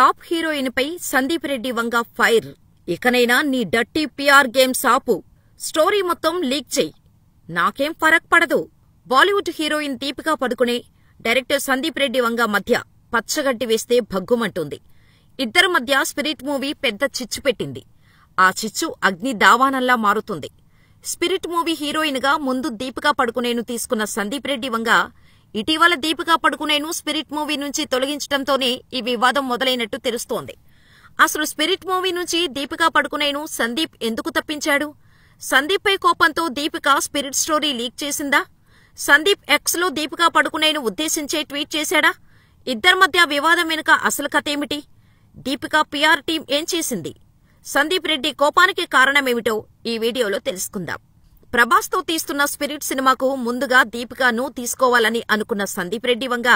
Top heroine పై Sandeep Reddy Vanga fire. ఇకనైనా నీ dirty PR games ఆపు. స్టోరీ మొత్తం లీక్ చెయ్యి. నాకేం ఫరక్ పడదు. బాలీవుడ్ హీరోయిన్ దీపికా పదుకునే, డైరెక్టర్ సందీప్ రెడ్డి వంగ మధ్య పచ్చగడ్డి వేస్తే భగ్గుమంటుంది. ఇద్దరి మధ్య స్పిరిట్ మూవీ పెద్ద చిచ్చు పెట్టింది. ఆ చిచ్చు అగ్ని దావానంలా మారుతుంది. స్పిరిట్ మూవీ హీరోయిన్ గా ముందు దీపికా పడుకునేను తీసుకున్న సందీప్ రెడ్డి వంగ ఇటీవల దీపికా పడుకునేను స్పిరిట్ మూవీ నుంచి తొలగించడంతోనే ఈ వివాదం మొదలైనట్టు తెలుస్తోంది. అసలు స్పిరిట్ మూవీ నుంచి దీపికా పడుకునేను సందీప్ ఎందుకు తప్పించాడు? సందీప్ పై కోపంతో దీపికా స్పిరిట్ స్టోరీ లీక్ చేసిందా? సందీప్ ఎక్స్ లో దీపికా పడుకునేను ఉద్దేశించే ట్వీట్ చేశాడా? ఇద్దరి మధ్య వివాదం వెనుక అసలు కథేమిటి? దీపికా పిఆర్ టీం ఏం చేసింది? సందీప్ రెడ్డి కోపానికి కారణమేమిటో ఈ వీడియోలో తెలుసుకుందాం. ప్రభాస్తో తీస్తున్న స్పిరిట్ సినిమాకు ముందుగా దీపికాను తీసుకోవాలని అనుకున్న సందీప్ రెడ్డి వంగ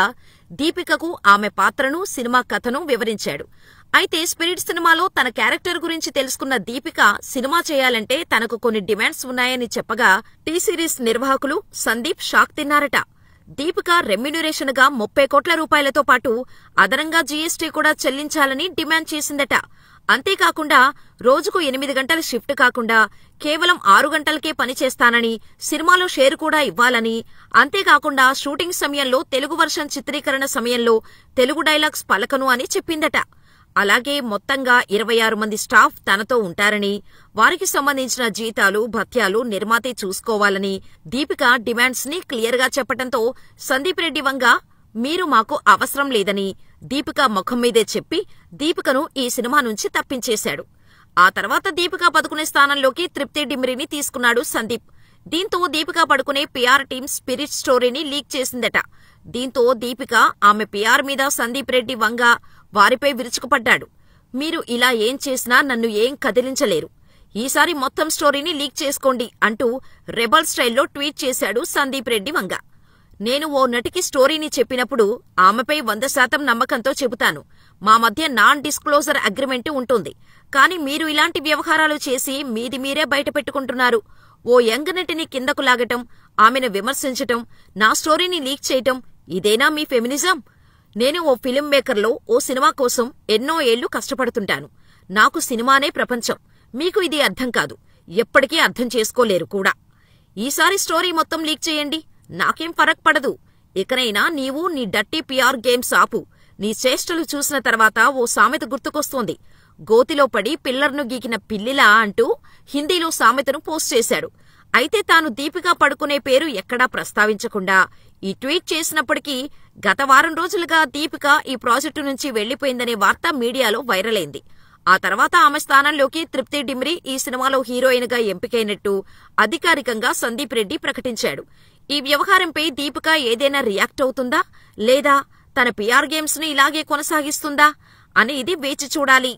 దీపికకు ఆమె పాత్రను, సినిమా కథను వివరించాడు. అయితే స్పిరిట్ సినిమాలో తన క్యారెక్టర్ గురించి తెలుసుకున్న దీపిక సినిమా చేయాలంటే తనకు కొన్ని డిమాండ్స్ ఉన్నాయని చెప్పగా టీ సిరీస్ నిర్వాహకులు సందీప్ షాక్ తిన్నారట. దీపిక రెమ్యునరేషన్ గా 30 కోట్ల రూపాయలతో పాటు అదనంగా జీఎస్టీ కూడా చెల్లించాలని డిమాండ్ చేసిందట. అంతేకాకుండా రోజుకు 8 గంటల షిఫ్ట్ కాకుండా కేవలం 6 గంటలకే పనిచేస్తానని, సినిమాలో షేర్ కూడా ఇవ్వాలని, అంతేకాకుండా షూటింగ్ సమయంలో తెలుగు వర్షన్ చిత్రీకరణ సమయంలో తెలుగు డైలాగ్స్ పలకను అని చెప్పిందట. అలాగే మొత్తంగా 26 మంది స్టాఫ్ తనతో ఉంటారని, వారికి సంబంధించిన జీతాలు, భత్యాలు నిర్మాతే చూసుకోవాలని దీపిక డిమాండ్స్ ని క్లియర్ గా చెప్పడంతో సందీప్ రెడ్డి వంగ మీరు మాకు అవసరం లేదని దీపిక ముఖం మీదే చెప్పి దీపికను ఈ సినిమా నుంచి తప్పించేశాడు. ఆ తర్వాత దీపికా పదుకునే స్థానంలోకి తృప్తి డిమ్రీని తీసుకున్నాడు సందీప్. దీంతో దీపికా పడుకునే పిఆర్ టీం స్పిరిట్ స్టోరీని లీక్ చేసిందట. దీంతో దీపిక, ఆమె పిఆర్ మీద సందీప్ రెడ్డి వంగ వారిపై విరుచుకుపడ్డాడు. మీరు ఇలా ఏం చేసినా నన్ను ఏం కదిలించలేరు. ఈసారి మొత్తం స్టోరీని లీక్ చేసుకోండి అంటూ రెబల్ స్టైల్లో ట్వీట్ చేశాడు సందీప్ రెడ్డి వంగ. నేను ఓ నటికి స్టోరీని చెప్పినప్పుడు ఆమెపై 100% నమ్మకంతో చెబుతాను. మా మధ్య నాన్ డిస్క్లోజర్ అగ్రిమెంట్ ఉంటుంది. కానీ మీరు ఇలాంటి వ్యవహారాలు చేసి మీది మీరే బయటపెట్టుకుంటున్నారు. ఓ యంగ్ నటిని కిందకు లాగటం, ఆమెను విమర్శించటం, నా స్టోరీని లీక్ చేయటం, ఇదేనా మీ ఫెమినిజం? నేను ఓ ఫిల్మ్ మేకర్లో ఓ సినిమా కోసం ఎన్నో ఏళ్లు కష్టపడుతుంటాను. నాకు సినిమానే ప్రపంచం. మీకు ఇది అర్థం కాదు. ఎప్పటికీ అర్థం చేసుకోలేరు కూడా. ఈసారి స్టోరీ మొత్తం లీక్ చేయండి. నాకేం ఫరక్ పడదు. ఇకనైనా నీవు నీ డర్టీ పిఆర్ గేమ్స్ ఆపు. నీ చేష్టలు చూసిన తర్వాత ఓ సామెత గుర్తుకొస్తోంది. గోతిలో పడి పిల్లర్ను గీకిన పిల్లిలా అంటూ హిందీలో సామెతను పోస్ట్ చేశాడు. అయితే తాను దీపికా పడుకునే పేరు ఎక్కడా ప్రస్తావించకుండా ఈ ట్వీట్ చేసినప్పటికీ గత వారం రోజులుగా దీపిక ఈ ప్రాజెక్టు నుంచి వెళ్లిపోయిందనే వార్త మీడియాలో వైరల్ అయింది. ఆ తర్వాత ఆమె స్థానంలోకి తృప్తి డిమ్రీ ఈ సినిమాలో హీరోయిన్ గా ఎంపికైనట్టు అధికారికంగా సందీప్ రెడ్డి ప్రకటించాడు. ఈ వ్యవహారంపై దీపిక ఏదైనా రియాక్ట్ అవుతుందా, లేదా తన పిఆర్ గేమ్స్ ని ఇలాగే కొనసాగిస్తుందా అనేది వేచి చూడాలి.